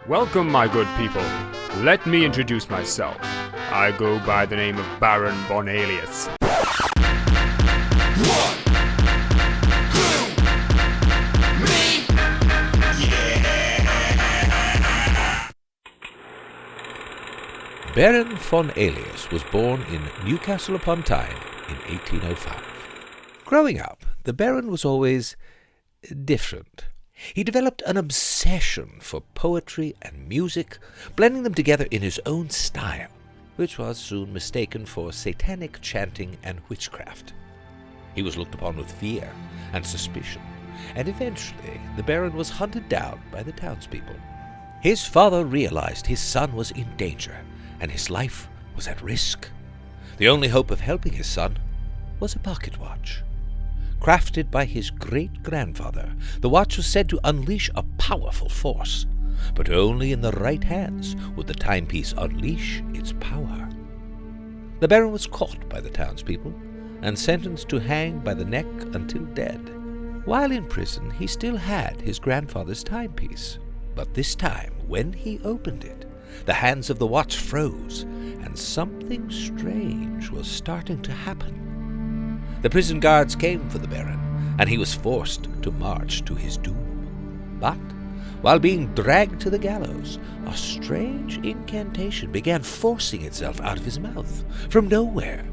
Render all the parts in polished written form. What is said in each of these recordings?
Welcome, my good people. Let me introduce myself. I go by the name of Baron Borelius. Baron von Alias was born in Newcastle upon Tyne in 1805. Growing up, the Baron was always different. He developed an obsession for poetry and music, blending them together in his own style, which was soon mistaken for satanic chanting and witchcraft. He was looked upon with fear and suspicion, and eventually the Baron was hunted down by the townspeople. His father realized his son was in danger, and his life was at risk. The only hope of helping his son was a pocket watch. Crafted by his great-grandfather, the watch was said to unleash a powerful force, but only in the right hands would the timepiece unleash its power. The Baron was caught by the townspeople and sentenced to hang by the neck until dead. While in prison, he still had his grandfather's timepiece, but this time, when he opened it, the hands of the watch froze, and something strange was starting to happen. The prison guards came for the Baron, and he was forced to march to his doom. But, while being dragged to the gallows, a strange incantation began forcing itself out of his mouth, from nowhere.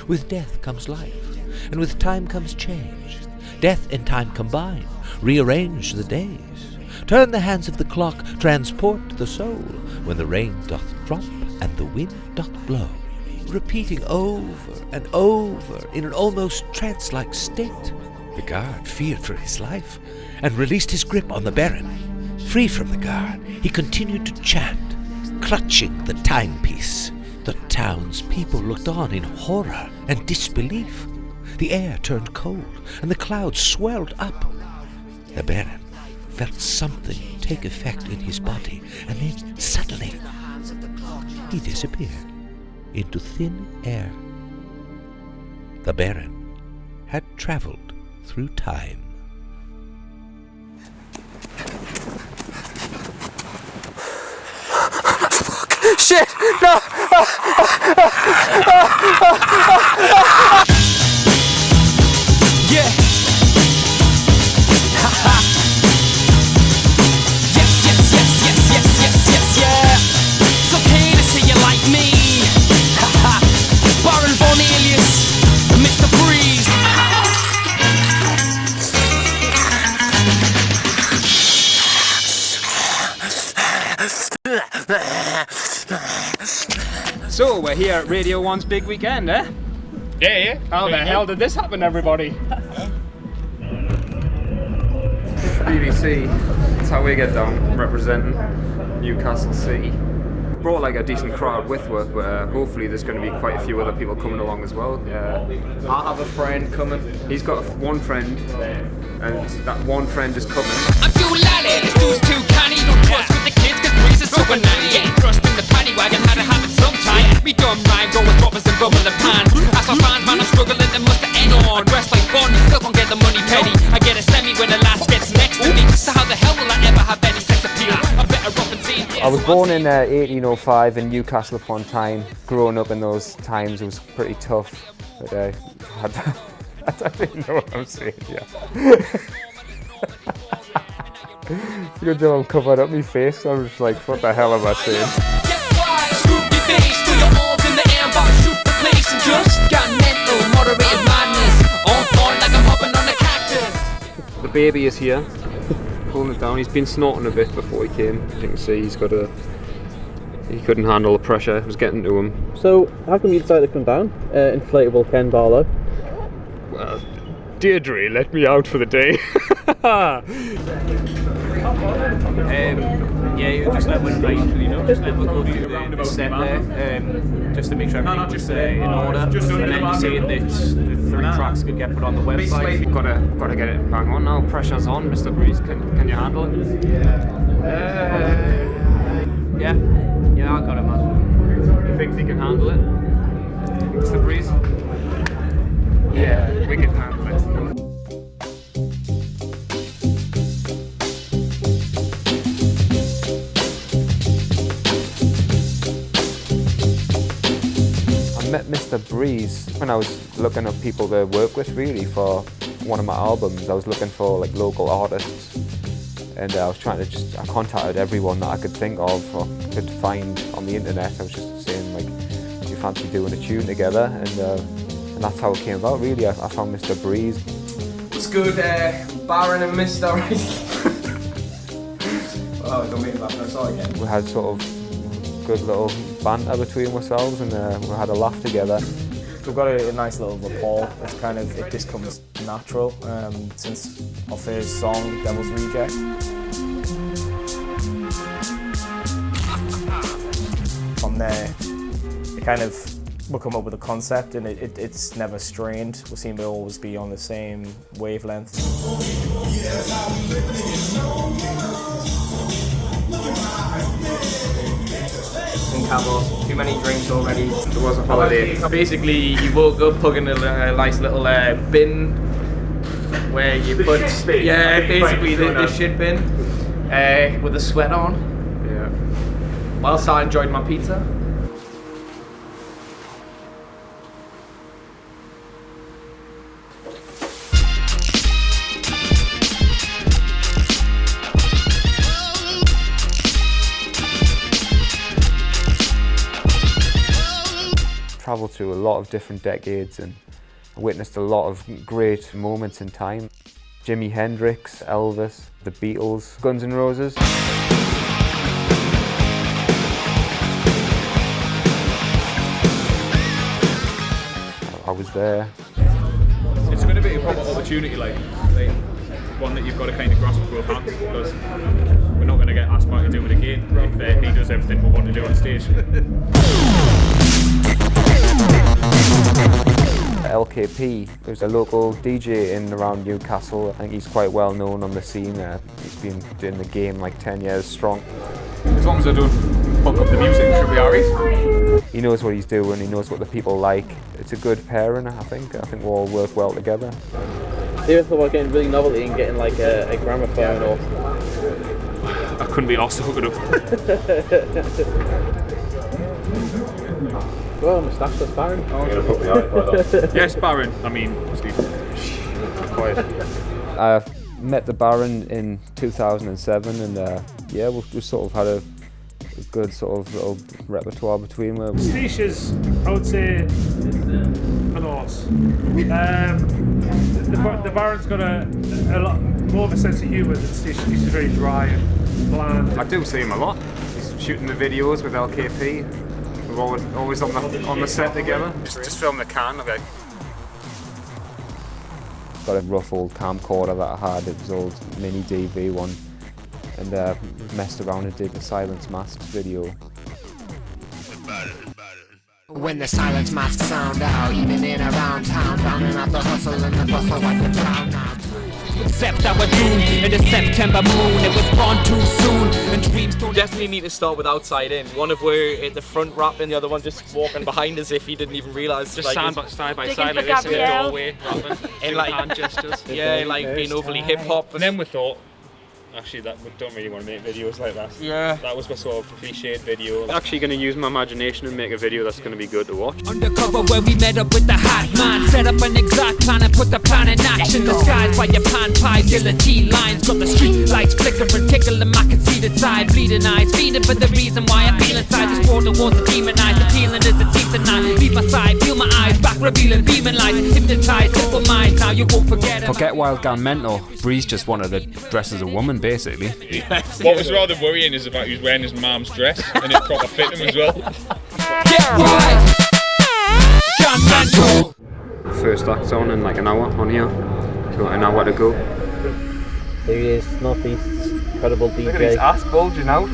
With death comes life, and with time comes change. Death and time combine, rearrange the days. Turn the hands of the clock, transport the soul, when the rain doth drop and the wind doth blow. Repeating over and over in an almost trance-like state. The guard feared for his life and released his grip on the Baron. Free from the guard, he continued to chant, clutching the timepiece. The townspeople looked on in horror and disbelief. The air turned cold and the clouds swelled up. The Baron felt something take effect in his body, and then suddenly he disappeared into thin air. The Baron had traveled through time. Fuck! Shit! No! Yeah! It's okay to say you like me. Baron Borelius, Mr. Breeze. So, we're here at Radio 1's big weekend, eh? Yeah. How the hell did this happen, everybody? BBC, that's how we get down, representing Newcastle City. Brought like a decent crowd with us, but hopefully there's going to be quite a few other people coming along as well. I have a friend coming. He's got one friend, and that one friend is coming. I'm too lally, this dude's too canny. Don't trust with the kids, cause Breeze is so banana. Getting thrust in the paddy wagon, had to happen sometime. We dumb rhyme, go with robbers and bubble the pan. Ask my fans, man, I'm struggling, they must have end on. Dressed like Bond, still can't get the money penny. I get a semi when the last gets next to me. So how the hell will I ever have any sex appeal? I'm better off and seeing. I was born in 1805 in Newcastle upon Tyne. Growing up in those times, it was pretty tough. But I don't even know what I'm saying. Yeah. It's a good job I'm covered up my face. I'm just like, what the hell am I saying? The baby is here, pulling it down. He's been snorting a bit before he came. As you can see, he couldn't handle the pressure. It was getting to him. So, how come you decided to come down? Inflatable Ken Barlow. Well, Deirdre let me out for the day. You just let one right, just let one go through the set there, just to make sure everything's just in order. And then you say that the 3 tracks could get put on the website. We've got to get it bang on now. Pressure's on, Mr. Breeze. Can you handle it? Yeah, I got it, man. You think he can handle it, Mr. Breeze? Yeah, we can handle it. met Mr. Breeze when I was looking at people to work with really for one of my albums. I was looking for like local artists, and I was trying to I contacted everyone that I could think of or could find on the internet. I was just saying like, do you fancy doing a tune together? And that's how it came about really. I found Mr. Breeze. What's good, Baron and Mr. Oh, I don't mean that, that's all again. We had sort of good little banter between ourselves, and we had a laugh together. We've got a nice little rapport. It's kind of, it just comes natural since our first song, Devil's Reject. From there, it kind of, we'll come up with a concept, and it's never strained. We seem to always be on the same wavelength. Didn't have too many drinks already. There was a holiday. Basically, you woke up hugging a nice little bin where you put, basically the shit bin with a sweat on. Yeah. Whilst I enjoyed my pizza. Travelled through a lot of different decades and witnessed a lot of great moments in time. Jimi Hendrix, Elvis, the Beatles, Guns N' Roses. I was there. It's going to be a proper opportunity, like one that you've got to kind of grasp with both hands, because we're not going to get asked back to do it again if he does everything we want to do on stage. LKP, who's a local DJ in around Newcastle. I think he's quite well known on the scene. He's been doing the game like 10 years strong. As long as I don't fuck up the music, should be alright. He knows what he's doing, he knows what the people like. It's a good pairing, I think. I think we'll all work well together. Do you ever thought about getting really novelty and getting like a gramophone or? I couldn't be asked to hook it up. Well, moustache, Baron. Yes, Baron. I mean, Steve. Quiet. I met the Baron in 2007, and yeah, we sort of had a good sort of little repertoire between them. Steve is, I would say, an horse. The Baron's got a lot more of a sense of humour than Steve. He's very dry and bland. I do see him a lot. He's shooting the videos with LKP. We're always on the set together. Just film the can. Okay. Got a rough old camcorder that I had. It was an old mini DV one, and messed around and did the Silence Mask video. When the silence masks sound out, even in around town, drowning out the hustle and the bustle like a drown out. Accept our doom in the September moon. It was born too soon, and dreams don't. Definitely need to start with outside in. One of we're at the front rapping, the other one just walking behind as if he didn't even realise. Just like, side by side like this in the doorway, rapping, and like hand gestures. Yeah, like being overly hip hop. And then we thought, actually, that we don't really want to make videos like that. Yeah. That was my sort of cliched video. I'm actually going to use my imagination and make a video that's going to be good to watch. Undercover where we met up with the hot man. Set up an exact plan and put the plan in action. Disguised by your pan pie guillotine lines. Got the street lights flickering, tickling. I can see the tide, bleeding eyes. Feeding for the reason why I feel inside. This war towards the demon eyes. Appealing as it seems tonight. Leave my side, feel my eyes back, revealing beaming lights. Hypnotized, simple minds. Now you won't forget it. Forget Wild Gun Mental. Breeze just wanted to dress as a woman, basically. What was rather worrying is the fact he was wearing his mum's dress and it proper fit him as well. Get right. Gun Mental. First act's on in like an hour on here. So an hour to go. Here he is, Northeast, incredible DJ. Look at his ass bulging out.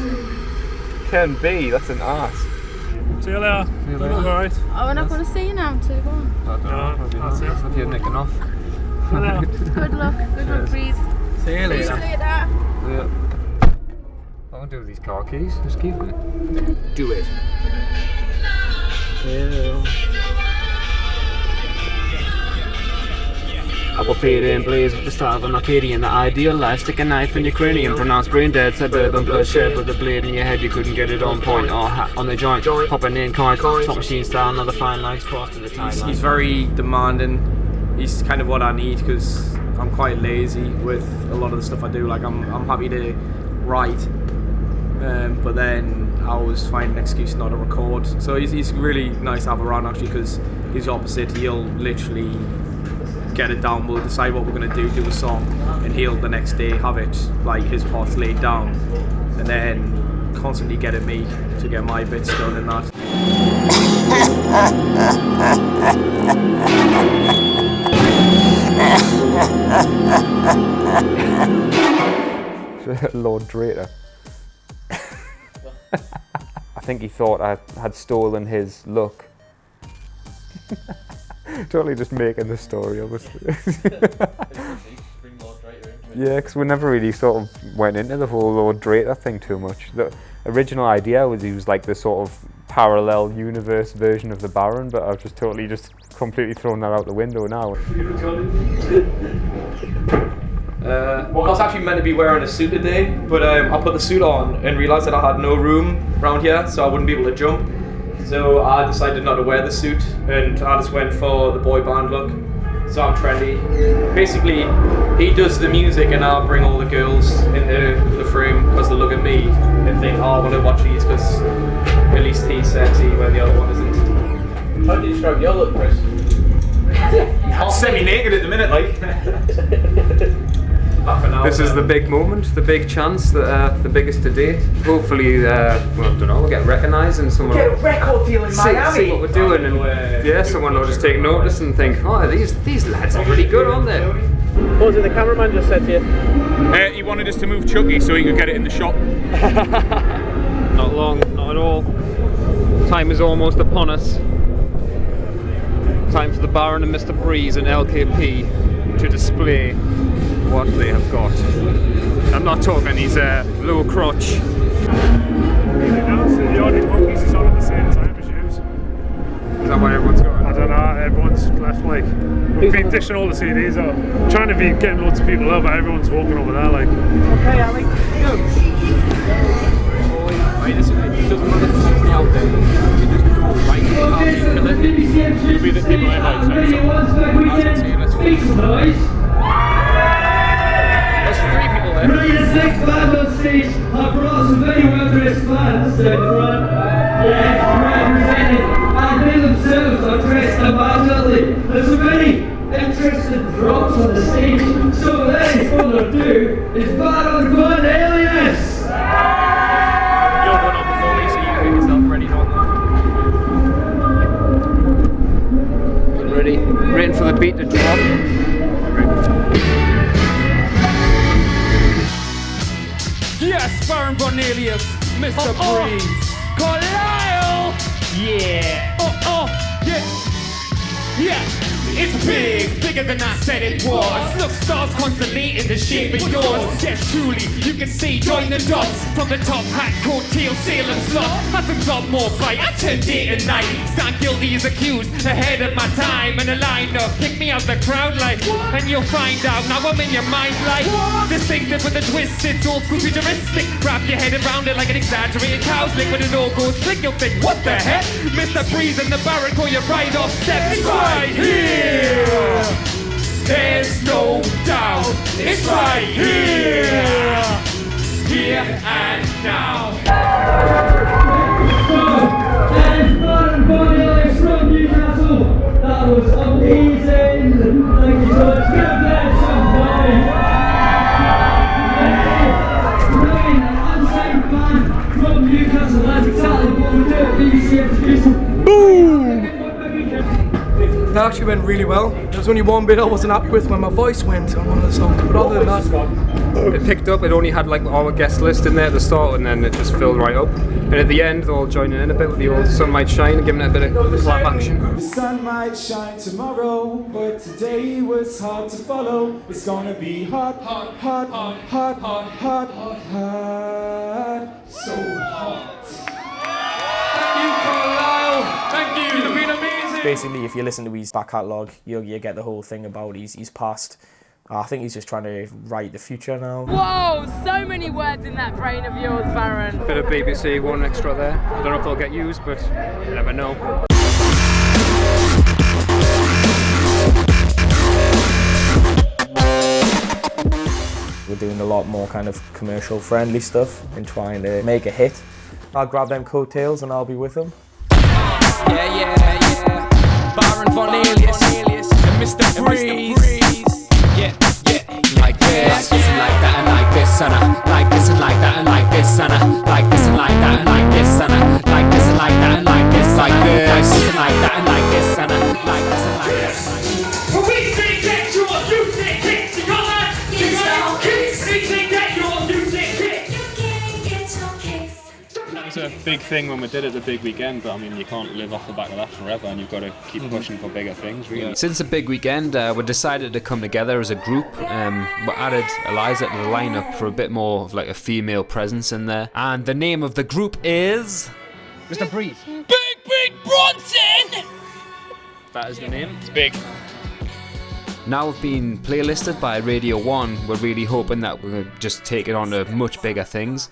Can be, that's an ass. See you later. Alright. Oh, we're not going to see you now, too. Go on. I don't know, that's it. If you're nicking off. Good luck, Breeze. See you later. See you later. Yeah. I won't do these car keys, just keep it. Do it. Yeah. I will fade and blaze with the style of an Arcadian. The ideal life, stick a knife in your cranium. Pronounced brain dead, suburban bloodshed with a blade in your head. You couldn't get it on point or hat on the joint. Popping in coins, slot machine style, another fine lines crossed to the timeline. He's very demanding. He's kind of what I need because I'm quite lazy with a lot of the stuff I do. Like I'm happy to write, but then I always find an excuse not to record. So he's really nice to have around actually because he's the opposite. He'll literally get it down. We'll decide what we're gonna do a song, and he'll the next day have it like his parts laid down, and then constantly get at me to get my bits done and that. Lord Drater. I think he thought I had stolen his look. Totally just making the story, obviously. Yeah, because we never really sort of went into the whole Lord Drater thing too much. The original idea was he was like the sort of parallel universe version of the Baron, but I've just completely thrown that out the window now. Well, I was actually meant to be wearing a suit today, but I put the suit on and realised that I had no room around here, so I wouldn't be able to jump. So I decided not to wear the suit, and I just went for the boy band look. So I'm trendy. Basically, he does the music and I'll bring all the girls into the frame because they look at me and think, oh, I want to watch these because at least he's sexy when the other one isn't. How do you describe your look, Chris? I'm semi-naked at the minute, like. This is the big moment, the big chance, the biggest to date. Hopefully, well, I don't know, we'll get recognised and someone Get a record deal in Miami. See what we're doing, and yeah, someone will just take notice and think, oh, these lads are pretty good, aren't they? What was it the cameraman just said to you? He wanted us to move Chucky so he could get it in the shot. Not long, not at all. Time is almost upon us. Time for the Baron and Mr. Breeze and LKP to display what they have got. I'm not talking his low crotch. The Arctic Monkeys is on at the same time as you. Is that what everyone's got? I don't know, everyone's left like. We've been dishing all the CDs out. Trying to be getting loads of people over, everyone's walking over there like. Okay, Ali, go. It doesn't matter if somebody out there. You just go right in the car, you kill it. You'll be the people outside. Let's three people there. Brilliant next band on stage. I brought some very well-dressed fans down the front. Yes, represented. And they themselves are dressed immaculately. There's some very interesting drops on the stage. So without any further ado, is Baron Borelius. You're going on before me, so you get yourself ready, don't you? Ready? Waiting for the beat to drop. Yes, Baron Borelius, Mr. Breeze. Carlisle! Yeah. Yeah. It's big, bigger than I said it was. Look, stars constantly in the shape of yours. Yes, truly, you can see, join the dots. From the top hat, coat, tail, sail and slot. Hasn't got more fight, I turn day and night. Stand guilty as accused, ahead of my time. And a line up, pick me out the crowd like. And you'll find out, now I'm in your mind like. Distinctive with a twist, it's all school futuristic. Wrap your head around it like an exaggerated cow's lick. When it all goes click, you'll think, what the heck? Mr. Breeze and the Baron call you right off step. It's right here. There's no doubt, it's right here, here and now. That is Baron Borelius from Newcastle. That was amazing. Thank you so much. Give them some noise. Brilliant, an unsigned band from Newcastle. That's exactly what we do at BBC Education. Boom! That actually went really well. There was only one bit I wasn't happy with when my voice went on one of the songs, but other than that, it picked up. It only had like our guest list in there at the start, and then it just filled right up. And at the end, they're all joining in a bit with the old Sun Might Shine, giving it a bit of clap action. The sun might shine tomorrow, but today was hard to follow. It's gonna be hot, hot, hot, hot, hot, hot, hot, hot, hot, so hot. Thank you, Carlisle. Thank you. You've been amazing. basically, if you listen to his back catalogue, you get the whole thing about his past. I think he's just trying to write the future now. Whoa, so many words in that brain of yours, Baron. Bit of BBC, one extra there. I don't know if they'll get used, but you never know. We're doing a lot more kind of commercial friendly stuff and trying to make a hit. I'll grab them coattails and I'll be with them. Yeah. Baron Borelius and Mr. Breeze. Yeah. Like this, like that, and like this, and like this, and like that, and like this, and like this, and like that, and like this, and like this, and like that, and like this, like this, and like that, and like this, and like this, and like this. When we say get your music kick, you got kicks. We say get your music kick. You can't get your kicks. It was a big thing when we did it the big weekend, but I mean, you can't live off the back of that forever, and you've got to keep pushing for bigger things, really. Since the big weekend, we decided to come together as a group. We added Eliza to the lineup for a bit more of like a female presence in there. And the name of the group is Mr. Breeze. Big Bronson! That is the name. It's big. Now we've been playlisted by Radio 1, we're really hoping that we're going to just take it on to much bigger things.